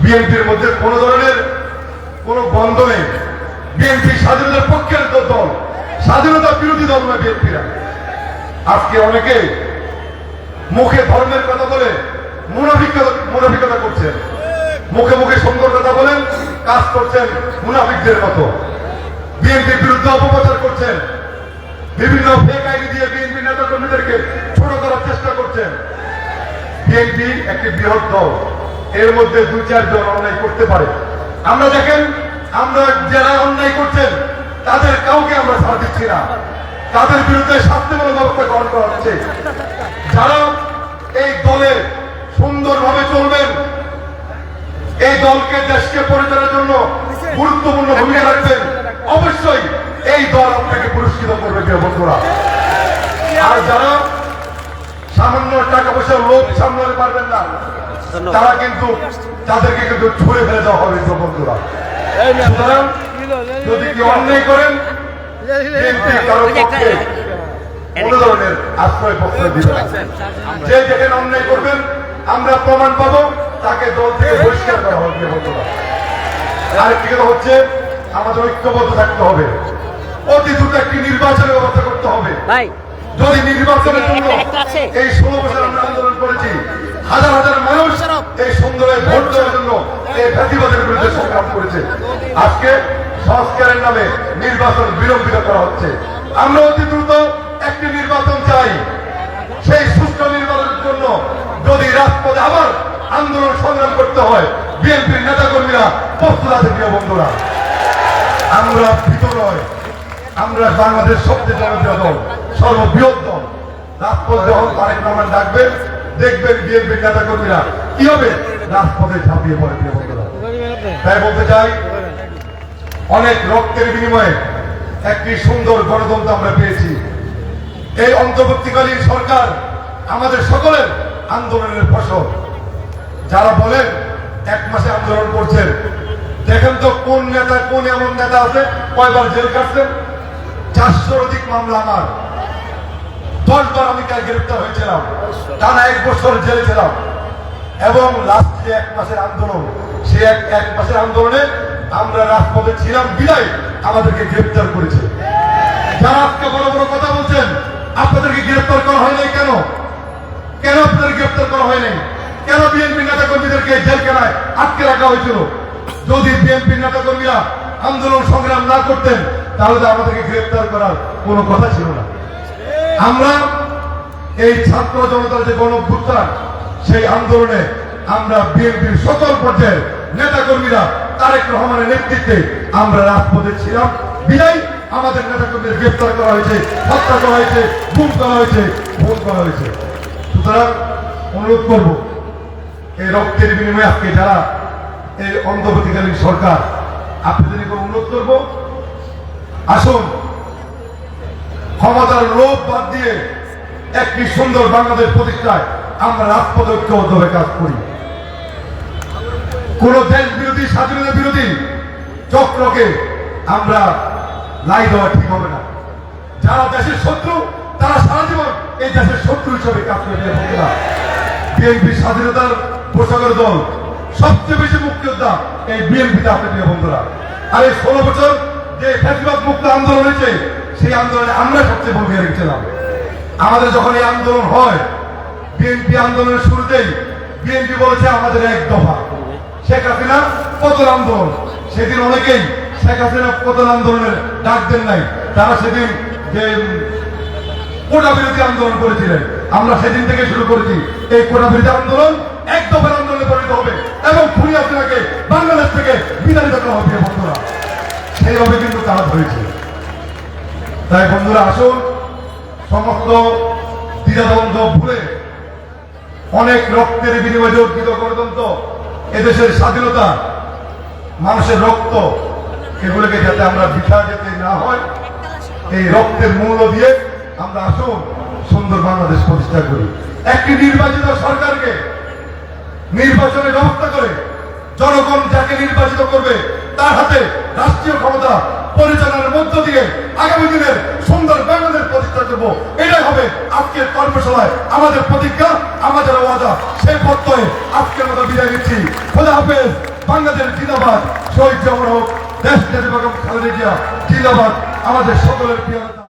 বিএনপির মধ্যে কোন ধরনের কোন বন্ধ নেই। বিএনপি স্বাধীনতার পক্ষের দল, স্বাধীনতা বিরোধী দল নয় বিএনপিরা। আজকে অনেকে মুখে ধর্মের কথা বলে মুনাফিকতা করছেন, মুখে মুখে সুন্দর কথা বলেন, কাজ করছেন মুনাফিকদের মতো। বিএনপির বিরুদ্ধে অপপ্রচার করছেন, বিভিন্ন ফেক আইডি দিয়ে বিএনপি নেতা কর্মীদেরকে ছোট করার চেষ্টা করছেন। বিএনপি একটি বৃহৎ দল, এর মধ্যে 2-4 জন অন্যায় করতে পারে। আমরা দেখেন, আমরা যারা অন্যায় করছেন তাদের কাউকে আমরা ছাড় দিচ্ছি না, তাদের বিরুদ্ধে শাস্তিমূলক ব্যবস্থা গ্রহণ করা হচ্ছে। যারা এই দলে সুন্দরভাবে চলবেন, এই দলকে দেশকে পরিচালনার জন্য গুরুত্বপূর্ণ ভূমিকা রাখবেন, অবশ্যই এই দল আপনাকে পুরস্কৃত করবে প্রিয় বন্ধুরা। আর যারা সামান্য টাকা পয়সার লোভ সামলাতে পারবেন না, তারা কিন্তু তাদেরকে কিন্তু ছুড়ে ফেলে দেওয়া হবে প্রিয় বন্ধুরা। সুতরাং যদি কি অন্যায় করেন, কারো পক্ষে কোন ধরনের আশ্রয় প্রশ্রয় দিবেন। যে যেখানে অন্যায় করবেন আমরা প্রমাণ পাবো, তাকে দল থেকে বহিষ্কার করা হবে প্রিয় বন্ধুরা। আরেকটি কথা হচ্ছে, আমাদের ঐক্যবদ্ধ থাকতে হবে, অতি দ্রুত একটি নির্বাচনের ব্যবস্থা করতে হবে। যদি নির্বাচনের জন্য এই 16 বছর আমরা আন্দোলন করেছি, হাজার হাজার মানুষ এই সুন্দরের ভোট দেওয়ার জন্য এই ফ্যাসিবাদের বিরুদ্ধে সংগ্রাম করেছে। আজকে সংস্কারের নামে নির্বাচন বিলম্বিত করা হচ্ছে। আমরা অতি দ্রুত একটি নির্বাচন চাই। সেই সুষ্ঠু নির্বাচনের জন্য যদি রাজপথে আবার আন্দোলন সংগ্রাম করতে হয়, বিএনপির নেতা কর্মীরা প্রস্তুত আছে প্রিয় বন্ধুরা। আমরা ভীত নয়, আমরা বাংলাদেশ সবচেয়ে জনপ্রিয় দল, সর্ববৃহৎ দল। রাজপথ যখন তারেক রহমান ডাকবেন, দেখবেন বিএনপির নেতা কর্মীরা কি হবে, রাজপথে ঝাঁপিয়ে পড়ে প্রিয় বন্ধুরা। তাই বলতে চাই, অনেক রক্তের বিনিময়ে একটি সুন্দর গণতন্ত্র আমরা পেয়েছি। এই অন্তর্বর্তীকালীন সরকার আমাদের সকলের আন্দোলনের ফসল। যারা বলেন 1 মাসে আন্দোলন করছেন, দেখেন তো কোন নেতা, কোন এমন নেতা আছে কয়বার জেল কাটছেন? 400-র অধিক মামলা আমার, 10 বার আমি কাল গ্রেপ্তার হয়েছিলাম, টানা 1 বছর জেলে ছিলাম। এবং লাস্টে 1 মাসের আন্দোলন, সে 1 মাসের আন্দোলনে আমরা রাজপথে ছিলাম বিদায় আমাদেরকে গ্রেপ্তার করেছে। যারা আজকে বড় বড় কথা বলছেন, আপনাদেরকে গ্রেপ্তার করা হয় নাই কেন? কেন আপনাদের গ্রেপ্তার করা হয় নাই? কেন বিএনপি নেতা কর্মীদেরকে জেলখানায় আটকে রাখা হয়েছিল? যদি বিএনপি নেতা কর্মীরা আন্দোলন সংগ্রাম না করতেন, তাহলে আমাদেরকে গ্রেপ্তার করার কোনো কথা ছিল না। আমরা এই ছাত্র জনতার যে গণঅভ্যুত্থান, সেই আন্দোলনে আমরা বিএনপির সকল পর্যায়ের নেতা কর্মীরা তারেক রহমানের নেতৃত্বে আমরা রাজপথে ছিলাম বিদায় আমাদের নেতা কর্মীদের গ্রেপ্তার করা হয়েছে, হত্যা করা হয়েছে, গুম করা হয়েছে, খুন করা হয়েছে। সুতরাং অনুরোধ করব, এই রক্তের বিনিময়ে আজকে যারা এই অন্তর্বর্তীকালীন সরকার, আপনাদের অনুরোধ করব, আসুন ক্ষমতার লোভ বাদ দিয়ে একটি সুন্দর বাংলাদেশ প্রতিষ্ঠায় আমরা রাজপথে ঐক্যবদ্ধভাবে কাজ করি। কোন দেশ বিরোধী, স্বাধীনতা বিরোধী চক্রকে আমরা লাই দেওয়া ঠিক হবে না। যারা দেশের শত্রু, তারা সারা জীবন এই দেশের শত্রু হিসেবে কাজ করে। বিএনপি স্বাধীনতার পোশাকের দল, সবচেয়ে বেশি মুক্তিযোদ্ধা এই বিএনপিতে আছে প্রিয় বন্ধুরা। আর এই 16 বছর যে ফ্যাসিবাদ মুক্ত আন্দোলন হয়েছে, সেই আন্দোলনে আমরা সবচেয়ে ভূমিকা রেখেছিলাম। আমাদের যখন এই আন্দোলন হয়, বিএনপি আন্দোলনের শুরুতেই বিএনপি বলেছে আমাদের 1 দফা। শেখ হাসিনা পতন আন্দোলন, সেদিন অনেকেই শেখ হাসিনা পতন আন্দোলনের ডাক দেন নাই, তারা সেদিন যে কোটা বিরোধী আন্দোলন করেছিলেন। আমরা সেদিন থেকে শুরু করেছি এই কোটা বিরোধী আন্দোলন 1 দফার আন্দোলনে পরিণত হবে এবং খুনি হাসিনাকে বাংলাদেশ থেকে বিতাড়িত করা হবে বন্ধুরা। সেইভাবে কিন্তু কাজ হয়েছে। তাই বন্ধুরা, আসুন সমস্ত দ্বিধাদ্বন্দ্ব ভুলে অনেক রক্তের বিনিময়ে অর্জিত গণতন্ত্র, এদেশের স্বাধীনতা, মানুষের রক্ত, এগুলোকে যাতে আমরা বৃথা যেতে না হয়, এই রক্তের মূল্য দিয়ে আমরা আসুন সুন্দর বাংলাদেশ প্রতিষ্ঠা করি। একটি নির্বাচিত সরকারকে নির্বাচনের ব্যবস্থা করে জনগণ যাকে নির্বাচিত করবে তার হাতে রাষ্ট্রীয় ক্ষমতা পরিচালনার মধ্য দিয়ে আগামী দিনের সুন্দর বাংলাদেশ প্রতিষ্ঠা করবো। এটাই হবে আজকের কর্মশালায় আমাদের প্রতিজ্ঞা, আমাদের ওয়াদা। সেই পথে আজকের মতো বিদায় নিচ্ছি। খোদা হাফেজ। বাংলাদেশ জিন্দাবাদ, শহীদ জওয়ান হোক, দেশ নেত্রী বেগম খালেদা জিয়া জিন্দাবাদ, আমাদের সকলের প্রিয় নেতা।